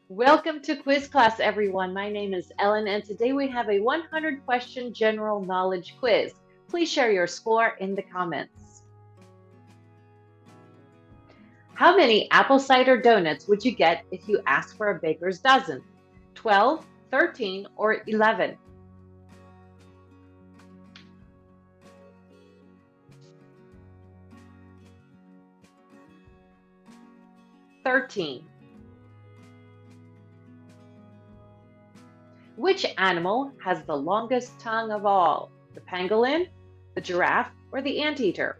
Welcome to quiz class, everyone. My name is Ellen, and today we have a 100 question general knowledge quiz. Please share your score in the comments. How many apple cider donuts would you get if you asked for a baker's dozen? 12, 13, or 11? 13. Which animal has the longest tongue of all? The pangolin, the giraffe, or the anteater?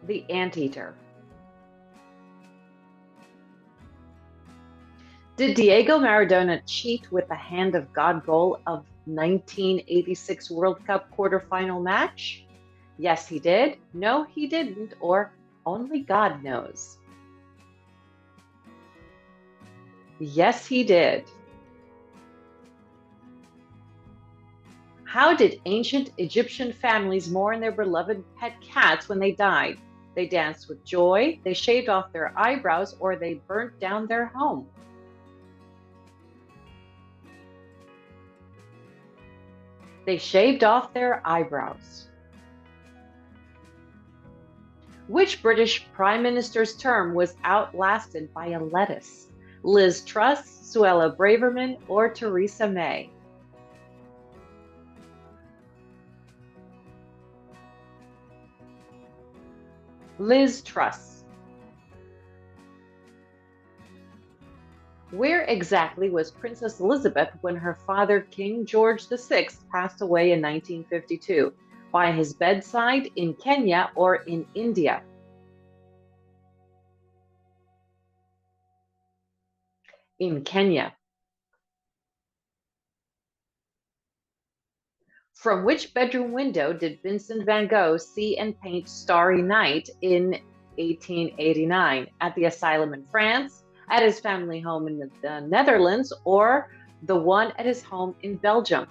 The anteater. Did Diego Maradona cheat with the hand of God goal of 1986 World Cup quarterfinal match? Yes, he did. No, he didn't. Or only God knows. Yes, he did. How did ancient Egyptian families mourn their beloved pet cats when they died? They danced with joy, they shaved off their eyebrows, or they burnt down their home. They shaved off their eyebrows. Which British Prime Minister's term was outlasted by a lettuce? Liz Truss, Suella Braverman, or Theresa May? Liz Truss. Where exactly was Princess Elizabeth when her father, King George VI, passed away in 1952? By his bedside, in Kenya, or in India? In Kenya. From which bedroom window did Vincent van Gogh see and paint Starry Night in 1889? At the asylum in France, at his family home in the Netherlands, or the one at his home in Belgium?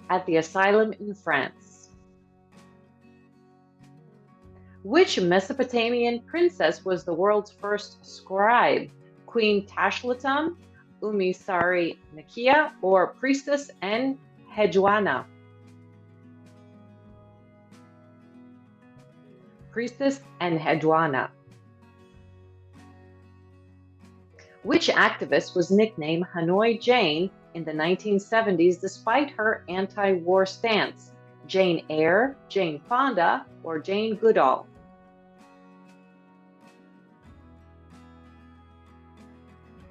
At the asylum in France. Which Mesopotamian princess was the world's first scribe? Queen Tashlutum, Umisari Nakia, or Priestess Enheduanna? Priestess Enheduanna. Which activist was nicknamed Hanoi Jane in the 1970s despite her anti-war stance? Jane Eyre, Jane Fonda, or Jane Goodall?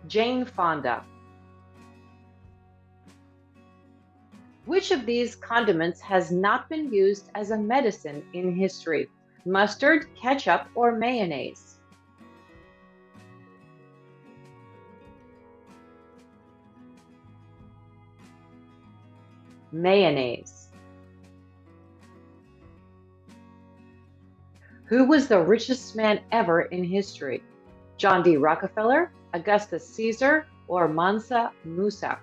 Jane Fonda. Which of these condiments has not been used as a medicine in history? Mustard, ketchup, or mayonnaise? Mayonnaise. Who was the richest man ever in history? John D. Rockefeller, Augustus Caesar, or Mansa Musa?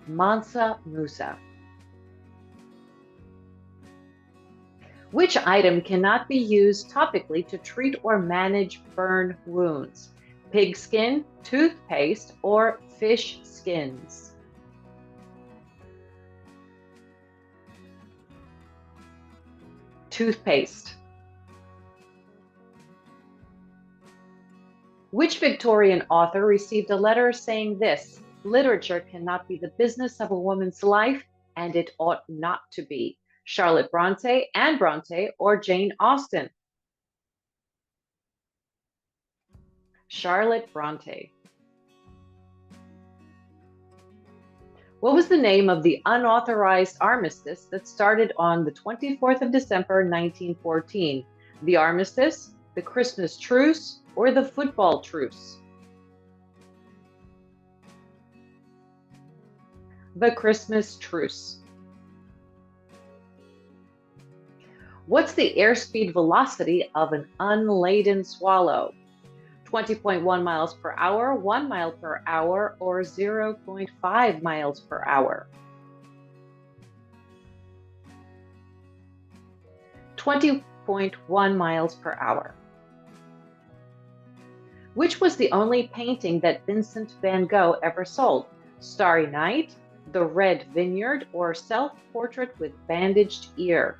Mansa Musa. Which item cannot be used topically to treat or manage burn wounds? Pig skin, toothpaste, or fish skins? Toothpaste. Which Victorian author received a letter saying this: literature cannot be the business of a woman's life, and it ought not to be? Charlotte Bronte, Anne Bronte, or Jane Austen? Charlotte Bronte. What was the name of the unauthorized armistice that started on the 24th of December, 1914? The armistice, the Christmas truce, or the football truce? The Christmas truce. What's the airspeed velocity of an unladen swallow? 20.1 miles per hour, 1 mile per hour, or 0.5 miles per hour? 20.1 miles per hour. Which was the only painting that Vincent van Gogh ever sold? Starry Night, The Red Vineyard, or Self-Portrait with Bandaged Ear?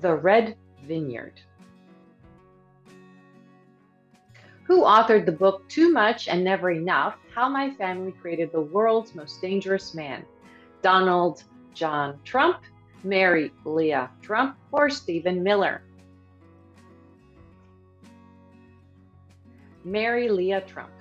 The Red Vineyard. Who authored the book Too Much and Never Enough: How My Family Created the World's Most Dangerous Man? Donald John Trump, Mary Leah Trump, or Stephen Miller? Mary Leah Trump.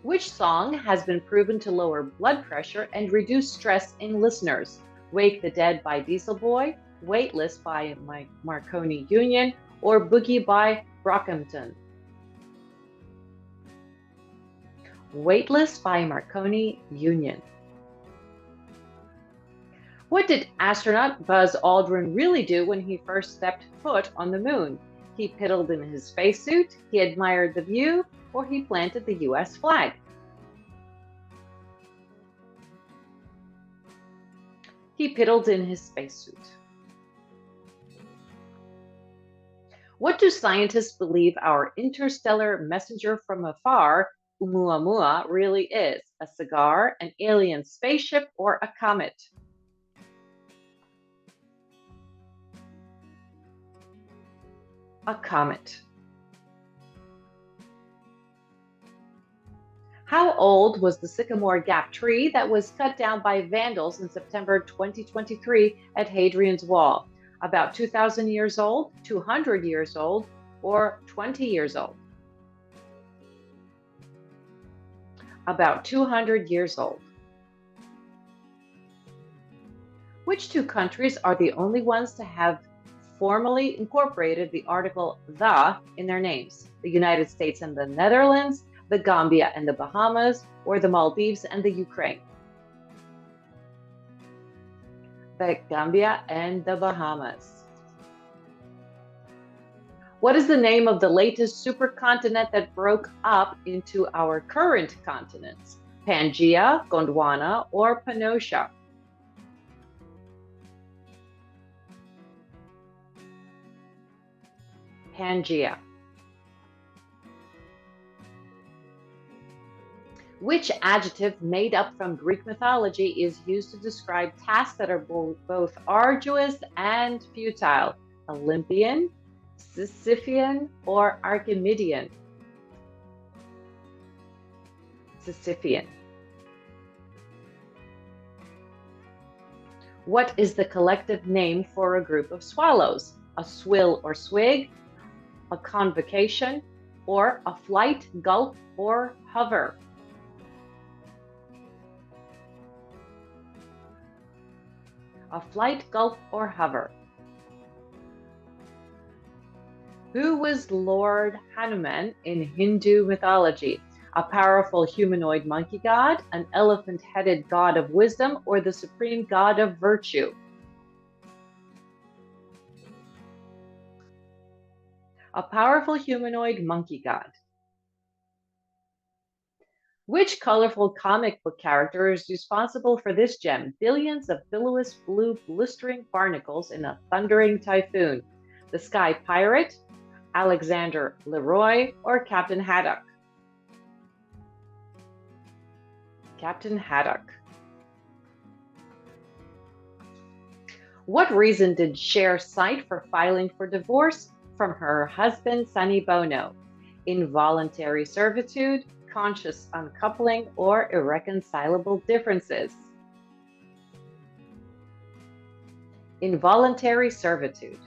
Which song has been proven to lower blood pressure and reduce stress in listeners? Wake the Dead by Diesel Boy, Weightless by Marconi Union, or Boogie by Brockhampton? Weightless by Marconi Union. What did astronaut Buzz Aldrin really do when he first stepped foot on the moon? He piddled in his spacesuit, he admired the view, or he planted the US flag? He piddled in his spacesuit. What do scientists believe our interstellar messenger from afar, Oumuamua, really is? A cigar, an alien spaceship, or a comet? A comet. How old was the Sycamore Gap tree that was cut down by vandals in September 2023 at Hadrian's Wall? About 2,000 years old, 200 years old, or 20 years old? About 200 years old. Which two countries are the only ones to have formally incorporated the article "the" in their names? The United States and the Netherlands, the Gambia and the Bahamas, or the Maldives and the Ukraine? The Gambia and the Bahamas. What is the name of the latest supercontinent that broke up into our current continents? Pangaea, Gondwana, or Pannotia? Pangaea. Which adjective made up from Greek mythology is used to describe tasks that are both arduous and futile? Olympian, Sisyphean, or Archimedean? Sisyphean. What is the collective name for a group of swallows? A swill or swig, a convocation, or a flight, gulp, or hover? A flight, gulp, or hover. Who was Lord Hanuman in Hindu mythology? A powerful humanoid monkey god, an elephant-headed god of wisdom, or the supreme god of virtue? A powerful humanoid monkey god. Which colorful comic book character is responsible for this gem? Billions of billowy blue blistering barnacles in a thundering typhoon. The Sky Pirate, Alexander Leroy, or Captain Haddock? Captain Haddock. What reason did Cher cite for filing for divorce from her husband, Sonny Bono? Involuntary servitude, conscious uncoupling, or irreconcilable differences? Involuntary servitude.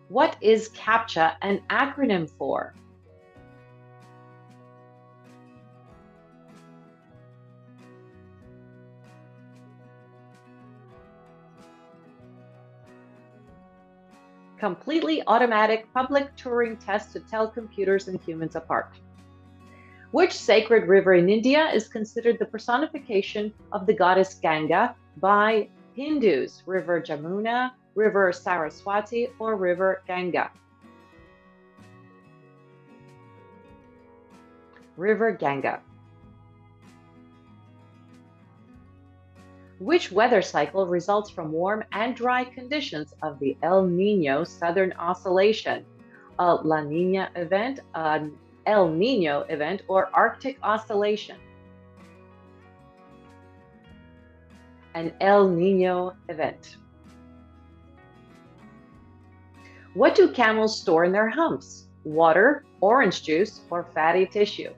What is CAPTCHA an acronym for? Completely automatic public Turing test to tell computers and humans apart. Which sacred river in India is considered the personification of the goddess Ganga by Hindus? River Jamuna, River Saraswati, or River Ganga? River Ganga. Which weather cycle results from warm and dry conditions of the El Nino Southern Oscillation? A La Nina event, an El Nino event, or Arctic Oscillation? An El Nino event. What do camels store in their humps? Water, orange juice, or fatty tissue?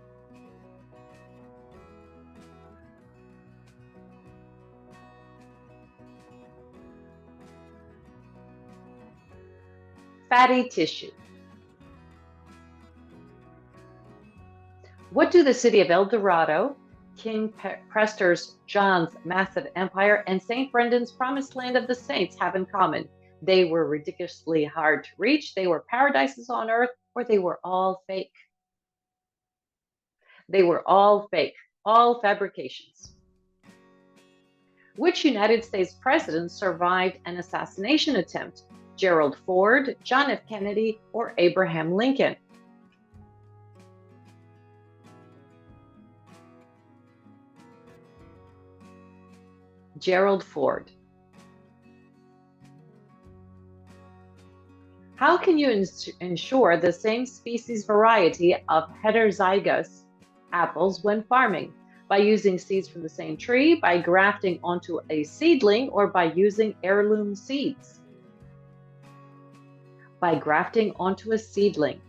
Fatty tissue. What do the city of El Dorado, King Prester's John's massive empire, and St. Brendan's promised land of the saints have in common? They were ridiculously hard to reach, they were paradises on earth, or they were all fake. They were all fake, all fabrications. Which United States president survived an assassination attempt? Gerald Ford, John F. Kennedy, or Abraham Lincoln? Gerald Ford. How can you ensure the same species variety of heterozygous apples when farming? By using seeds from the same tree, by grafting onto a seedling, or by using heirloom seeds? By grafting onto a seedling.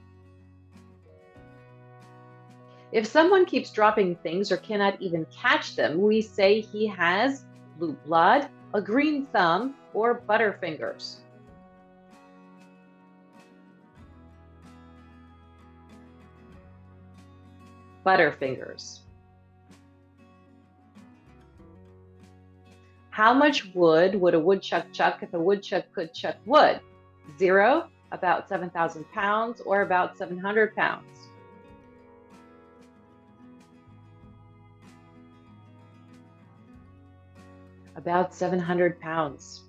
If someone keeps dropping things or cannot even catch them, we say he has blue blood, a green thumb, or butterfingers. Butterfingers. How much wood would a woodchuck chuck if a woodchuck could chuck wood? 0, about 7,000 pounds, or about 700 pounds? About 700 pounds.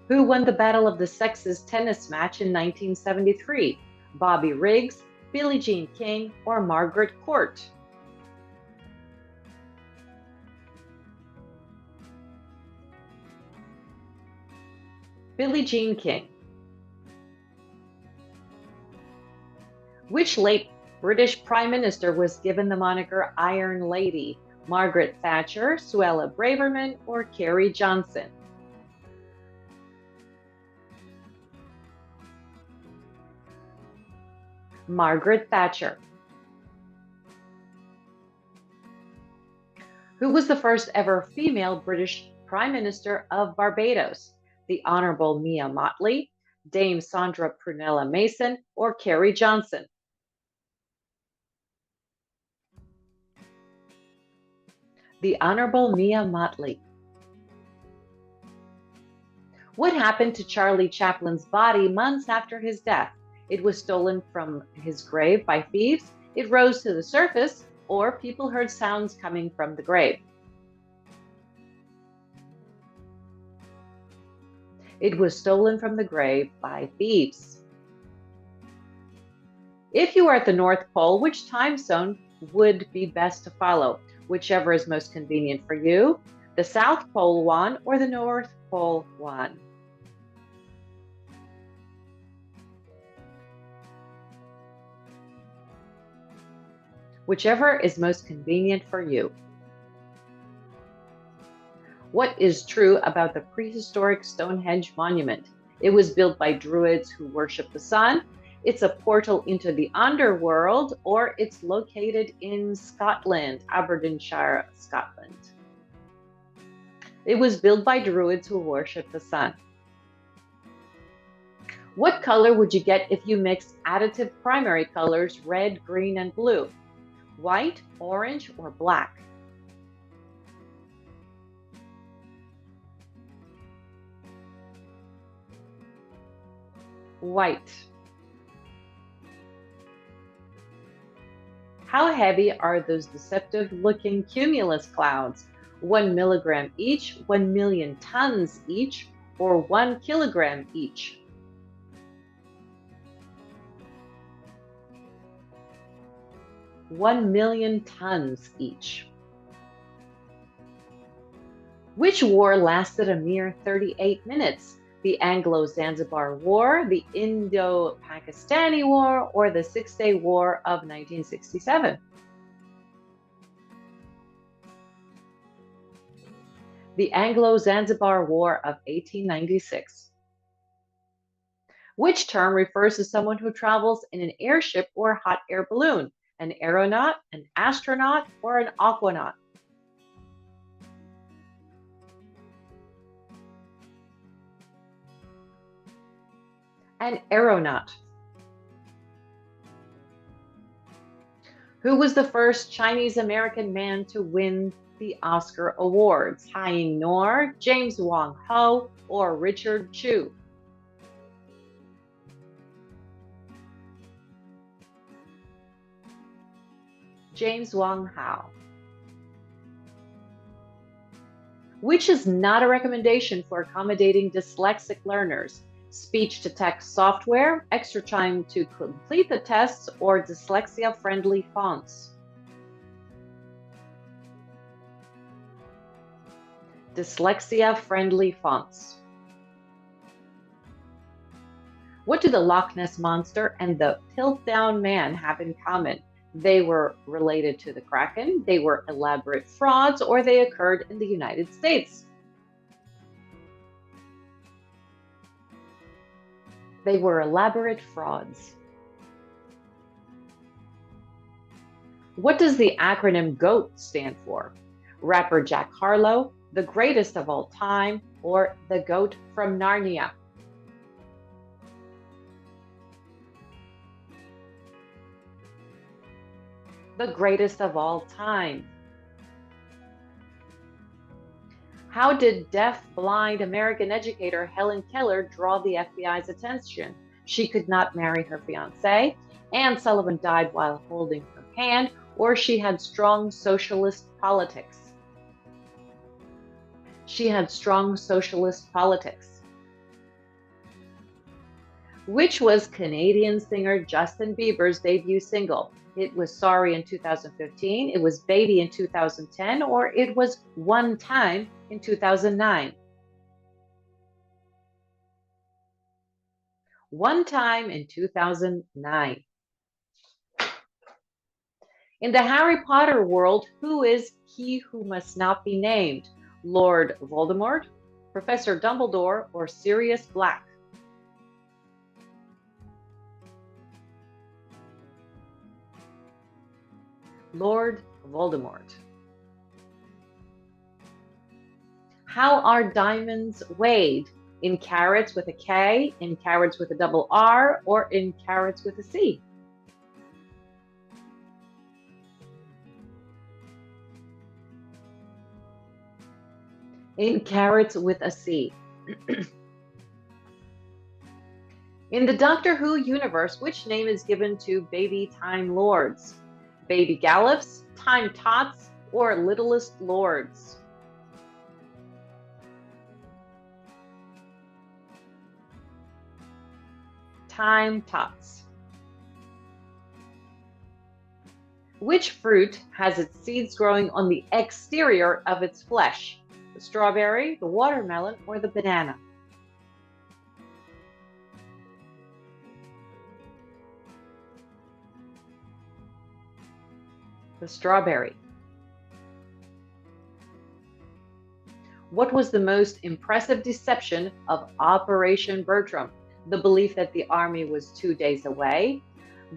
Who won the Battle of the Sexes tennis match in 1973? Bobby Riggs, Billie Jean King, or Margaret Court? Billie Jean King. Which late British Prime Minister was given the moniker Iron Lady? Margaret Thatcher, Suella Braverman, or Carrie Johnson? Margaret Thatcher. Who was the first ever female British Prime Minister of Barbados? The Honorable Mia Mottley, Dame Sandra Prunella Mason, or Carrie Johnson? The Honorable Mia Mottley. What happened to Charlie Chaplin's body months after his death? It was stolen from his grave by thieves, it rose to the surface, or people heard sounds coming from the grave. It was stolen from the grave by thieves. If you are at the North Pole, which time zone would be best to follow? Whichever is most convenient for you, the South Pole one or the North Pole one? Whichever is most convenient for you. What is true about the prehistoric Stonehenge monument? It was built by Druids who worship the sun, it's a portal into the underworld, or it's located in Scotland, Aberdeenshire, Scotland. It was built by Druids who worship the sun. What color would you get if you mixed additive primary colors red, green, and blue? White, orange, or black? White. How heavy are those deceptive-looking cumulus clouds? 1 milligram each, 1 million tons each, or 1 kilogram each? 1 million tons each. Which war lasted a mere 38 minutes? The Anglo-Zanzibar War, the Indo-Pakistani War, or the Six-Day War of 1967? The Anglo-Zanzibar War of 1896. Which term refers to someone who travels in an airship or hot air balloon? An aeronaut, an astronaut, or an aquanaut? An aeronaut. Who was the first Chinese American man to win the Oscar Awards? Haiying Nor, James Wong Ho, or Richard Chu? James Wong Ho. Which is not a recommendation for accommodating dyslexic learners? Speech-to-text software, extra time to complete the tests, or dyslexia-friendly fonts? Dyslexia-friendly fonts. What do the Loch Ness Monster and the Piltdown Man have in common? They were related to the Kraken, they were elaborate frauds, or they occurred in the United States? They were elaborate frauds. What does the acronym GOAT stand for? Rapper Jack Harlow, the greatest of all time, or the goat from Narnia? The greatest of all time. How did deaf-blind American educator Helen Keller draw the FBI's attention? She could not marry her fiancé, Anne Sullivan died while holding her hand, or she had strong socialist politics. She had strong socialist politics. Which was Canadian singer Justin Bieber's debut single? It was Sorry in 2015, it was Baby in 2010, or it was One Time in 2009? One Time in 2009. In the Harry Potter world, who is he who must not be named? Lord Voldemort, Professor Dumbledore, or Sirius Black? Lord Voldemort. How are diamonds weighed? In carats with a K, in carats with a double R, or in carats with a C? In carats with a C. In the Doctor Who universe, which name is given to baby Time Lords? Baby Gallops, Time Tots, or Littlest Lords? Time Tots. Which fruit has its seeds growing on the exterior of its flesh? The strawberry, the watermelon, or the banana? The strawberry. What was the most impressive deception of Operation Bertram? The belief that the army was 2 days away,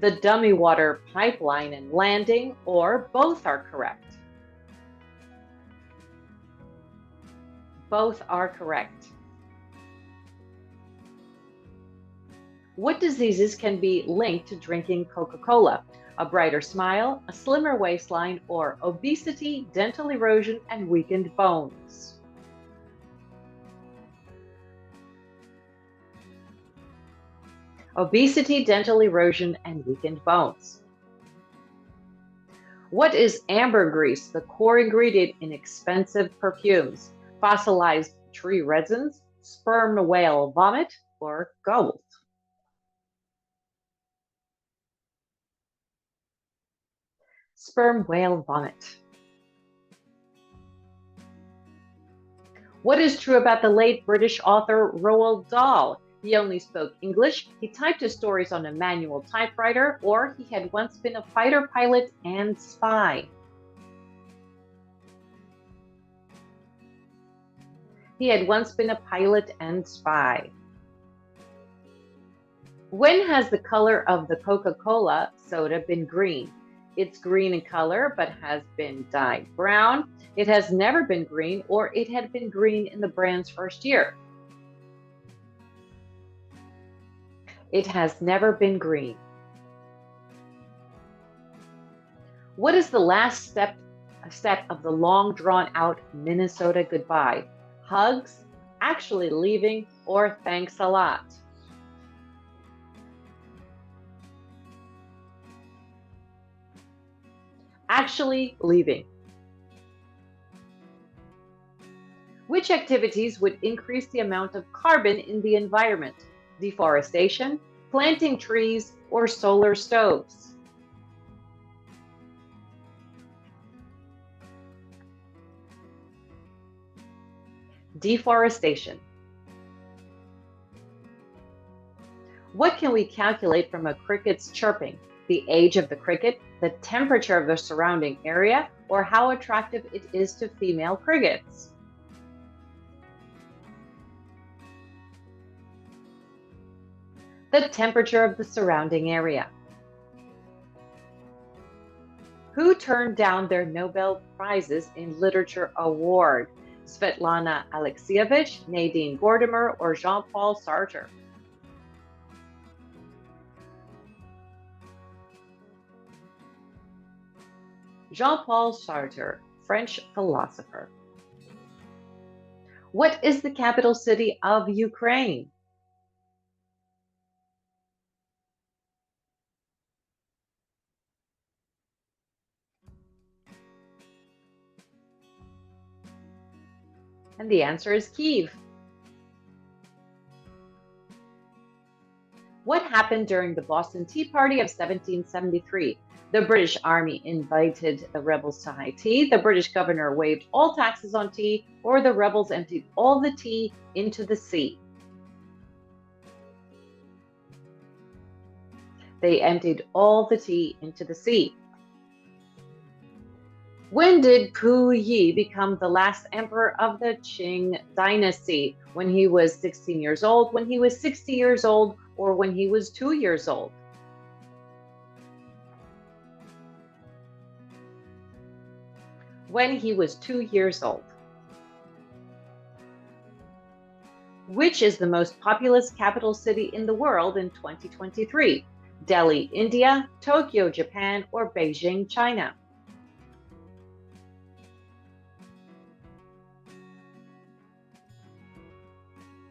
the dummy water pipeline and landing, or both are correct? Both are correct. What diseases can be linked to drinking Coca-Cola? A brighter smile, a slimmer waistline, or obesity, dental erosion, and weakened bones? Obesity, dental erosion, and weakened bones. What is ambergris, the core ingredient in expensive perfumes? Fossilized tree resins, sperm whale vomit, or gold? Sperm whale vomit. What is true about the late British author Roald Dahl? He only spoke English, he typed his stories on a manual typewriter, or he had once been a fighter pilot and spy. He had once been a pilot and spy. When has the color of the Coca-Cola soda been green? It's green in color, but has been dyed brown. It has never been green, or it had been green in the brand's first year. It has never been green. What is the last step of the long drawn out Minnesota goodbye? Hugs, actually leaving, or thanks a lot? Actually leaving. Which activities would increase the amount of carbon in the environment? Deforestation, planting trees, or solar stoves? Deforestation. What can we calculate from a cricket's chirping? The age of the cricket, the temperature of the surrounding area, or how attractive it is to female crickets? The temperature of the surrounding area. Who turned down their Nobel Prizes in Literature award? Svetlana Alexievich, Nadine Gordimer, or Jean-Paul Sartre? Jean-Paul Sartre, French philosopher. What is the capital city of Ukraine? And the answer is Kiev. What happened during the Boston Tea Party of 1773? The British Army invited the rebels to high tea, the British governor waived all taxes on tea, or the rebels emptied all the tea into the sea. They emptied all the tea into the sea. When did Pu Yi become the last emperor of the Qing dynasty? When he was 16 years old, when he was 60 years old, or when he was 2 years old? When he was 2 years old. Which is the most populous capital city in the world in 2023? Delhi, India, Tokyo, Japan, or Beijing, China?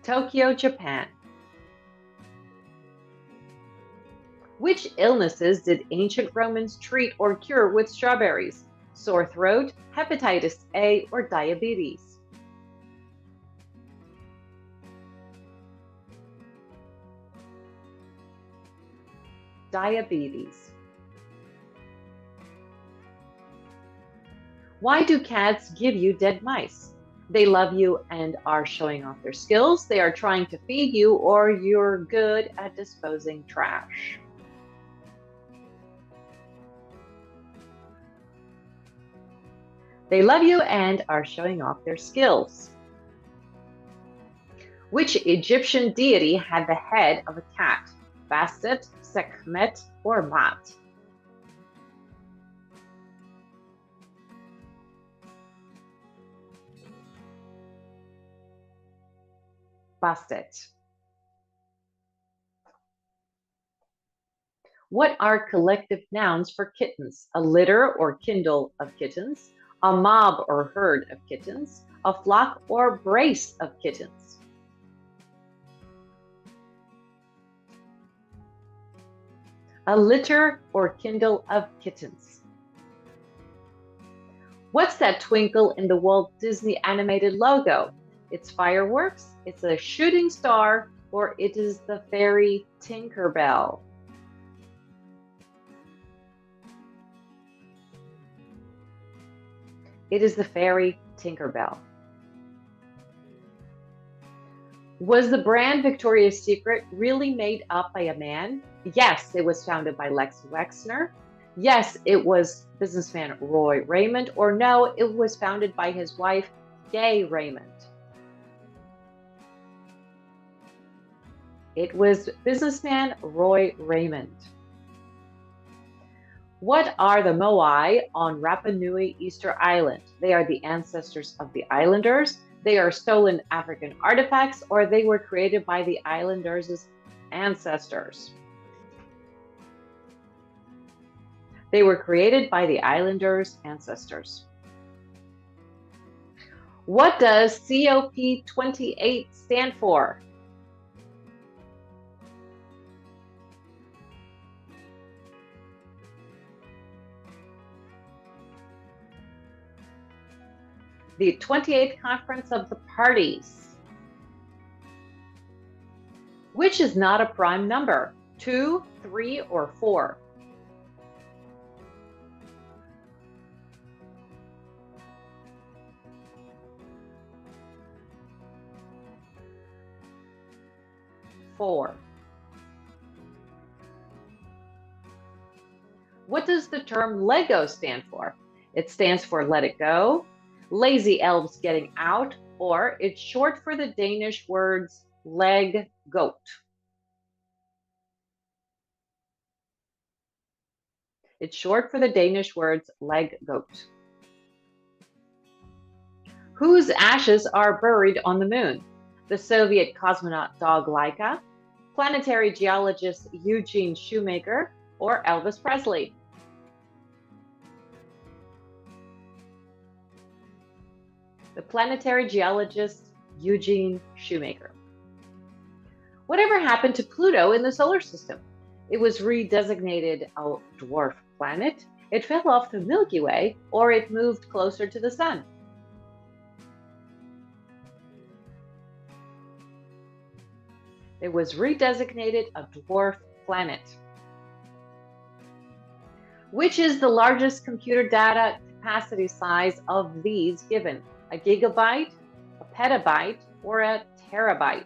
Tokyo, Japan. Which illnesses did ancient Romans treat or cure with strawberries? Sore throat, hepatitis A, or diabetes? Diabetes. Why do cats give you dead mice? They love you and are showing off their skills. They are trying to feed you, or you're good at disposing trash. They love you and are showing off their skills. Which Egyptian deity had the head of a cat? Bastet, Sekhmet, or Mat? Bastet. What are collective nouns for kittens? A litter or kindle of kittens, a mob or herd of kittens, a flock or brace of kittens? A litter or kindle of kittens. What's that twinkle in the Walt Disney animated logo? It's fireworks, it's a shooting star, or it is the fairy Tinkerbell? It is the fairy Tinkerbell. Was the brand Victoria's Secret really made up by a man? Yes, it was founded by Lex Wexner. Yes, it was businessman Roy Raymond. Or no, it was founded by his wife, Gay Raymond. It was businessman Roy Raymond. What are the Moai on Rapa Nui Easter Island? They are the ancestors of the islanders. They are stolen African artifacts, or they were created by the islanders' ancestors. They were created by the islanders' ancestors. What does COP28 stand for? The 28th Conference of the Parties. Which is not a prime number? 2, 3, or 4? 4. What does the term Lego stand for? It stands for let it go, lazy elves getting out, or it's short for the Danish words leg goat. It's short for the Danish words leg goat. Whose ashes are buried on the moon? The Soviet cosmonaut dog Laika, planetary geologist Eugene Shoemaker, or Elvis Presley? The planetary geologist Eugene Shoemaker. Whatever happened to Pluto in the solar system? It was redesignated a dwarf planet, it fell off the Milky Way, or it moved closer to the sun. It was redesignated a dwarf planet. Which is the largest computer data capacity size of these given? A gigabyte, a petabyte, or a terabyte?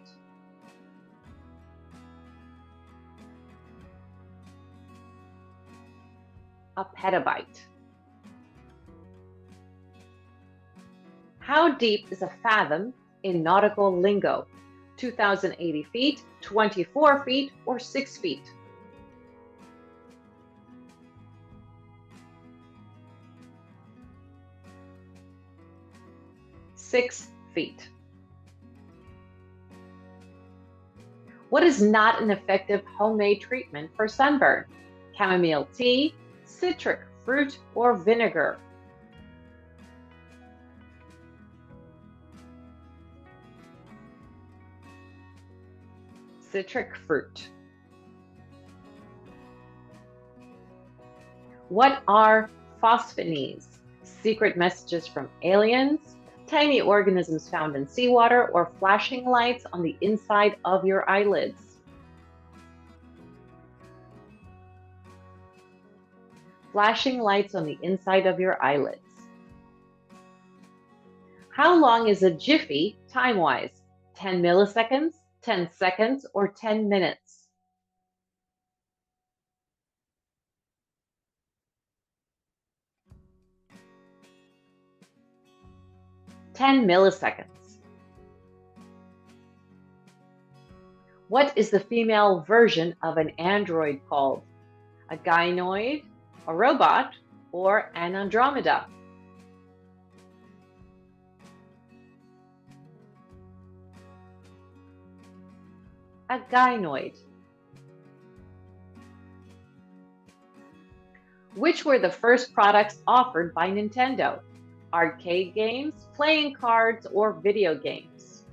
A petabyte. How deep is a fathom in nautical lingo? 2,080 feet, 24 feet, or 6 feet? 6 feet. What is not an effective homemade treatment for sunburn? Chamomile tea, citric fruit, or vinegar? Citric fruit. What are phosphines? Secret messages from aliens, tiny organisms found in seawater, or flashing lights on the inside of your eyelids? Flashing lights on the inside of your eyelids. How long is a jiffy time-wise? 10 milliseconds, 10 seconds, or 10 minutes? 10 milliseconds. What is the female version of an android called? A gynoid, a robot, or an Andromeda? A gynoid. Which were the first products offered by Nintendo? Arcade games, playing cards, or video games?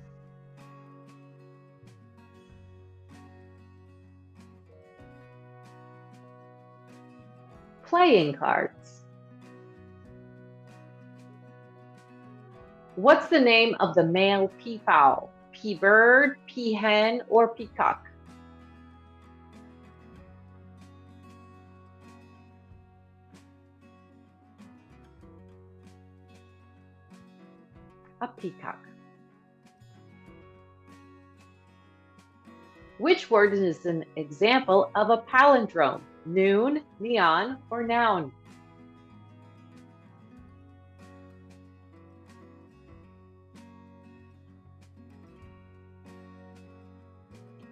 Playing cards. What's the name of the male peafowl? Pea-bird, peahen, or peacock? A peacock. Which word is an example of a palindrome? Noon, neon, or noun?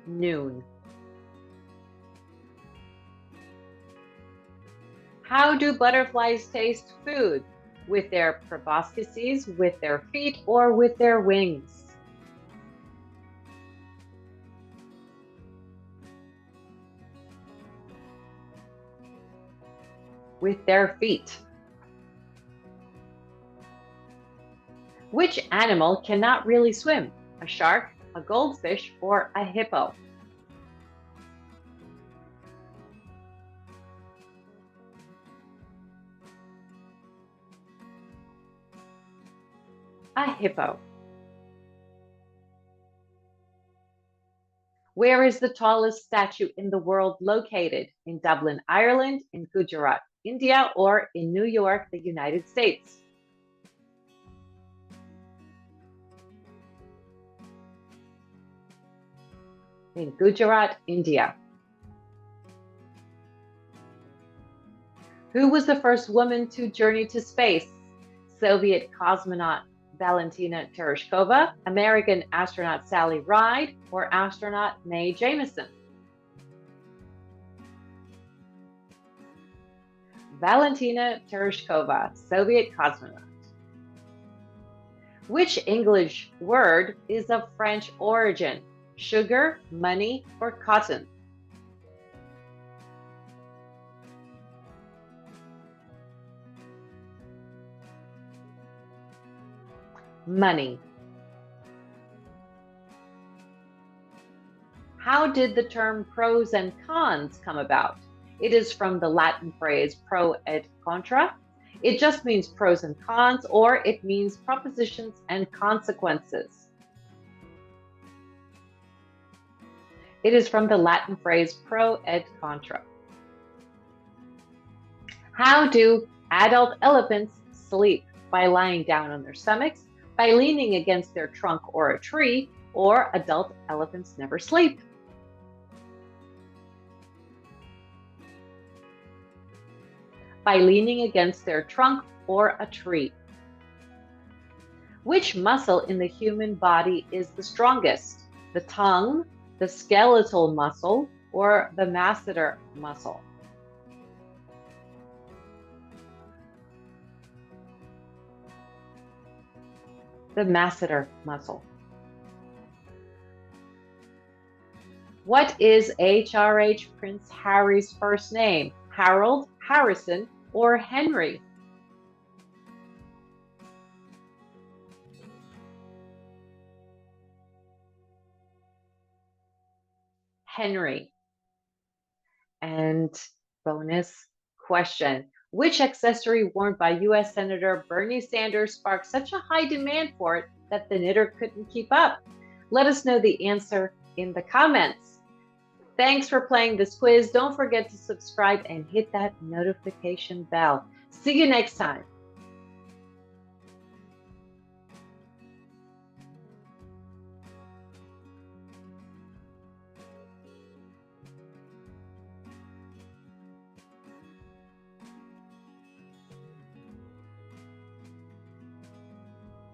Noon. How do butterflies taste food? With their proboscises, with their feet, or with their wings? With their feet. Which animal cannot really swim? A shark, a goldfish, or a hippo? A hippo. Where is the tallest statue in the world located? In Dublin, Ireland, in Gujarat, India, or in New York, the United States? In Gujarat, India. Who was the first woman to journey to space? Soviet cosmonaut Valentina Tereshkova, American astronaut Sally Ride, or astronaut Mae Jemison? Valentina Tereshkova, Soviet cosmonaut. Which English word is of French origin? Sugar, money, or cotton? Money. How did the term pros and cons come about? It is from the Latin phrase pro et contra. It just means pros and cons, or it means propositions and consequences. It is from the Latin phrase pro et contra. How do adult elephants sleep? By lying down on their stomachs, by leaning against their trunk or a tree, or adult elephants never sleep? By leaning against their trunk or a tree. Which muscle in the human body is the strongest? The tongue, the skeletal muscle, or the masseter muscle? The masseter muscle. What is HRH Prince Harry's first name? Harold, Harrison, or Henry? Henry. And bonus question. Which accessory worn by US Senator Bernie Sanders sparked such a high demand for it that the knitter couldn't keep up? Let us know the answer in the comments. Thanks for playing this quiz. Don't forget to subscribe and hit that notification bell. See you next time.